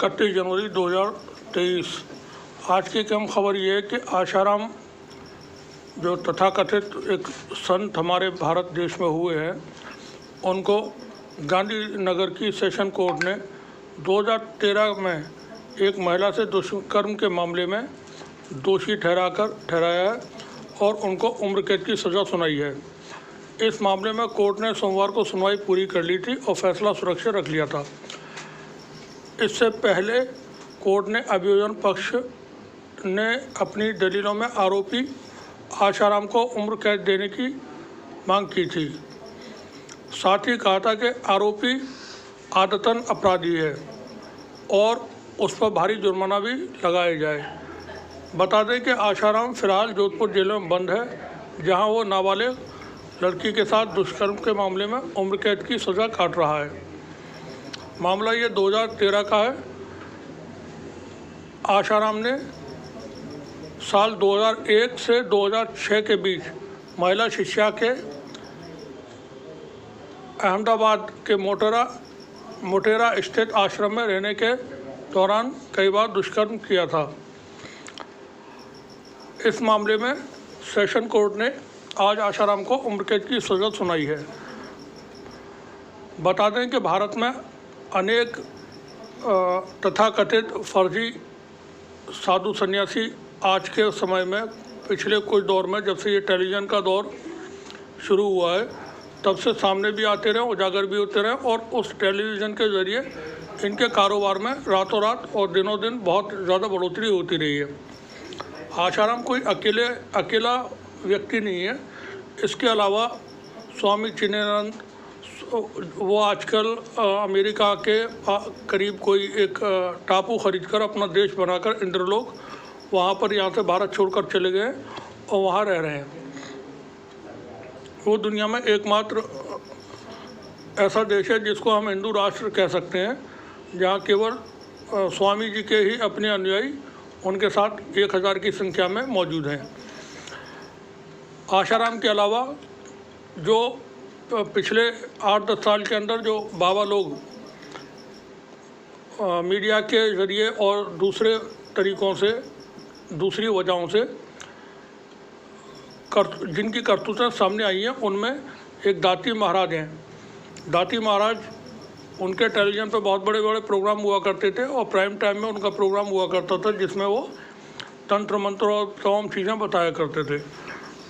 31 जनवरी 2023। आज की अहम खबर ये है कि आशाराम जो तथाकथित एक संत हमारे भारत देश में हुए हैं, उनको गांधीनगर की सेशन कोर्ट ने 2013 में एक महिला से दुष्कर्म के मामले में दोषी ठहराया है और उनको उम्र कैद की सज़ा सुनाई है। इस मामले में कोर्ट ने सोमवार को सुनवाई पूरी कर ली थी और फैसला सुरक्षित रख लिया था। इससे पहले कोर्ट ने अभियोजन पक्ष ने अपनी दलीलों में आरोपी आशाराम को उम्र कैद देने की मांग की थी। साथ ही कहा था कि आरोपी आदतन अपराधी है और उस पर भारी जुर्माना भी लगाया जाए। बता दें कि आशाराम फिलहाल जोधपुर जेल में बंद है, जहां वो नाबालिग लड़की के साथ दुष्कर्म के मामले में उम्र कैद की सज़ा काट रहा है। मामला ये 2013 का है। आशाराम ने साल 2001 से 2006 के बीच महिला शिक्षा के अहमदाबाद के मोटेरा स्थित आश्रम में रहने के दौरान कई बार दुष्कर्म किया था। इस मामले में सेशन कोर्ट ने आज आशाराम को उम्र कैद की सज़ा सुनाई है। बता दें कि भारत में अनेक तथाकथित फर्जी साधु सन्यासी आज के समय में, पिछले कुछ दौर में, जब से ये टेलीविज़न का दौर शुरू हुआ है, तब से सामने भी आते रहे, उजागर भी होते रहे और उस टेलीविज़न के ज़रिए इनके कारोबार में रातों रात और दिनों दिन बहुत ज़्यादा बढ़ोतरी होती रही है। आशाराम कोई अकेला व्यक्ति नहीं है। इसके अलावा स्वामी चिन्मयानंद, वो आजकल अमेरिका के करीब कोई एक टापू खरीदकर अपना देश बनाकर इंद्रलोक, वहाँ पर यहाँ से भारत छोड़कर चले गए और वहाँ रह रहे हैं। वो दुनिया में एकमात्र ऐसा देश है जिसको हम हिंदू राष्ट्र कह सकते हैं, जहाँ केवल स्वामी जी के ही अपने अनुयायी उनके साथ 1000 की संख्या में मौजूद हैं। आशाराम के अलावा जो पिछले 8-10 साल के अंदर जो बाबा लोग मीडिया के ज़रिए और दूसरे तरीक़ों से, दूसरी वजहों से जिनकी करतूतें सामने आई हैं, उनमें एक दाती महाराज हैं। दाती महाराज, उनके टेलीविज़न पर बहुत बड़े बड़े प्रोग्राम हुआ करते थे और प्राइम टाइम में उनका प्रोग्राम हुआ करता था जिसमें वो तंत्र मंत्र और तमाम चीज़ें बताया करते थे।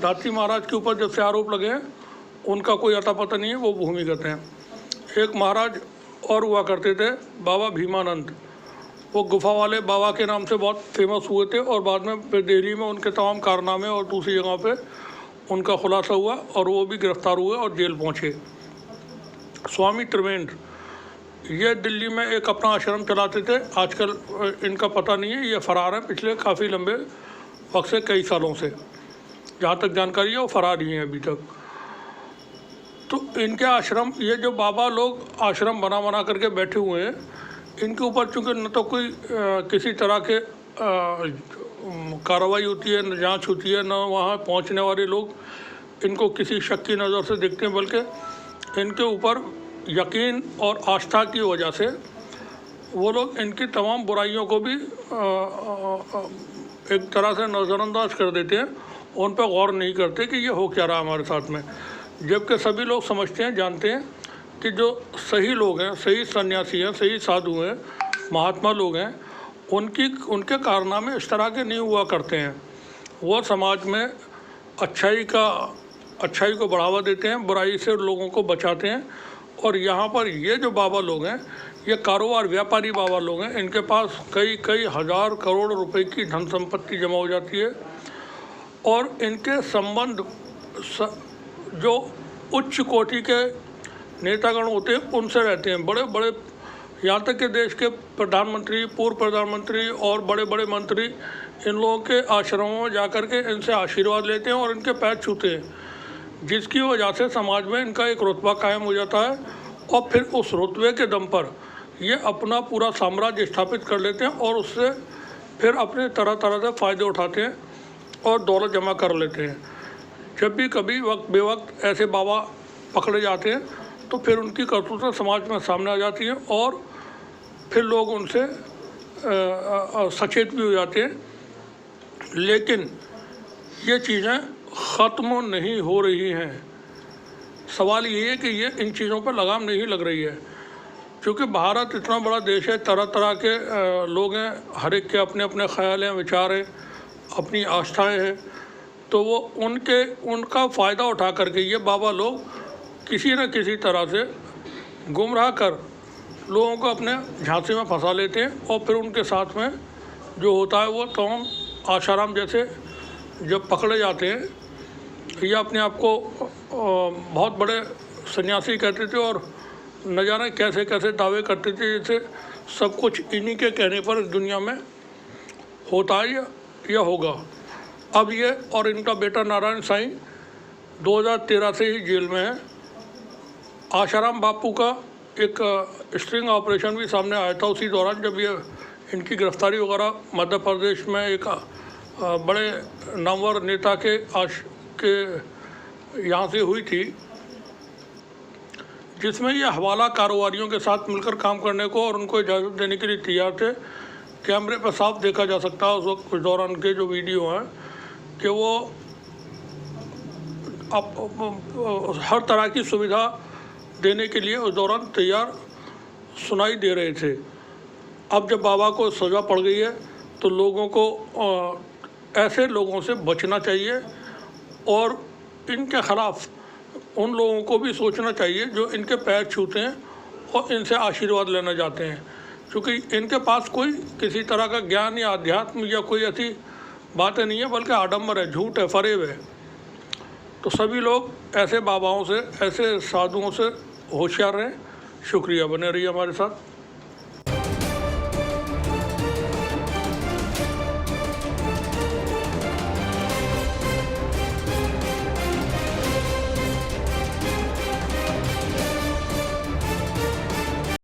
दाती महाराज के ऊपर जब से आरोप लगे हैं, उनका कोई अता पता नहीं है, वो भूमिगत हैं। एक महाराज और हुआ करते थे, बाबा भीमानंद। वो गुफा वाले बाबा के नाम से बहुत फेमस हुए थे और बाद में फिर दिल्ली में उनके तमाम कारनामे और दूसरी जगहों पे उनका खुलासा हुआ और वो भी गिरफ्तार हुए और जेल पहुँचे। स्वामी त्रिवेंद्र, ये दिल्ली में एक अपना आश्रम चलाते थे। आजकल इनका पता नहीं है, ये फरार हैं पिछले काफ़ी लंबे वक्त से, कई सालों से। जहाँ तक जानकारी है वो फरार ही हैं अभी तक। तो इनके आश्रम, ये जो बाबा लोग आश्रम बना करके बैठे हुए हैं, इनके ऊपर चूँकि न तो कोई किसी तरह के कार्रवाई होती है, न जांच होती है, न वहाँ पहुँचने वाले लोग इनको किसी शक की नज़र से देखते हैं, बल्कि इनके ऊपर यकीन और आस्था की वजह से वो लोग इनकी तमाम बुराइयों को भी एक तरह से नज़रअंदाज कर देते हैं। उन पर गौर नहीं करते कि ये हो क्या रहा हमारे साथ में। जबकि सभी लोग समझते हैं, जानते हैं कि जो सही लोग हैं, सही सन्यासी हैं, सही साधु हैं, महात्मा लोग हैं, उनके कारनामे इस तरह के नहीं हुआ करते हैं। वो समाज में अच्छाई को बढ़ावा देते हैं, बुराई से लोगों को बचाते हैं। और यहाँ पर ये जो बाबा लोग हैं, ये कारोबार व्यापारी बाबा लोग हैं। इनके पास कई हज़ार करोड़ रुपए की धन संपत्ति जमा हो जाती है और इनके संबंध जो उच्च कोटि के नेतागण होते हैं उनसे रहते हैं। बड़े बड़े, यहाँ तक कि देश के प्रधानमंत्री, पूर्व प्रधानमंत्री और बड़े बड़े मंत्री इन लोगों के आश्रमों में जाकर के इनसे आशीर्वाद लेते हैं और इनके पैर छूते हैं, जिसकी वजह से समाज में इनका एक रुतबा कायम हो जाता है और फिर उस रुतबे के दम पर ये अपना पूरा साम्राज्य स्थापित कर लेते हैं और उससे फिर अपने तरह तरह से फ़ायदे उठाते हैं और दौलत जमा कर लेते हैं। जब भी कभी वक्त बेवक्त ऐसे बाबा पकड़े जाते हैं तो फिर उनकी करतूतें समाज में सामने आ जाती हैं और फिर लोग उनसे सचेत भी हो जाते हैं। लेकिन ये चीज़ें ख़त्म नहीं हो रही हैं। सवाल ये है कि ये इन चीज़ों पर लगाम नहीं लग रही है, क्योंकि भारत इतना बड़ा देश है, तरह तरह के लोग हैं, हर एक के अपने अपने ख्याल हैं, विचार हैं, अपनी आस्थाएं हैं। तो वो उनका फ़ायदा उठा करके ये बाबा लोग किसी न किसी तरह से गुमराह कर लोगों को अपने झांसे में फंसा लेते हैं, और फिर उनके साथ में जो होता है वो तमाम आशाराम जैसे जब पकड़े जाते हैं, या अपने आप को बहुत बड़े सन्यासी कहते थे और न जाने कैसे कैसे दावे करते थे, जैसे सब कुछ इन्हीं के कहने पर इस दुनिया में होता है या होगा। अब ये और इनका बेटा नारायण साईं 2013 से ही जेल में है। आशाराम बापू का एक स्ट्रिंग ऑपरेशन भी सामने आया था उसी दौरान, जब ये इनकी गिरफ्तारी वगैरह मध्य प्रदेश में एक बड़े नामवर नेता के यहाँ से हुई थी, जिसमें ये हवाला कारोबारियों के साथ मिलकर काम करने को और उनको इजाज़त देने के लिए तैयार थे। कैमरे पर साफ देखा जा सकता है उस वक्त, उस दौरान के जो वीडियो हैं, कि वो हर तरह की सुविधा देने के लिए उस दौरान तैयार सुनाई दे रहे थे। अब जब बाबा को सज़ा पड़ गई है तो लोगों को ऐसे लोगों से बचना चाहिए, और इनके ख़िलाफ़ उन लोगों को भी सोचना चाहिए जो इनके पैर छूते हैं और इनसे आशीर्वाद लेना चाहते हैं, क्योंकि इनके पास कोई किसी तरह का ज्ञान या अध्यात्म या कोई ऐसी बातें नहीं है, बल्कि आडंबर है, झूठ है, फरेब है। तो सभी लोग ऐसे बाबाओं से, ऐसे साधुओं से होशियार रहें। शुक्रिया, बने रहिए हमारे साथ।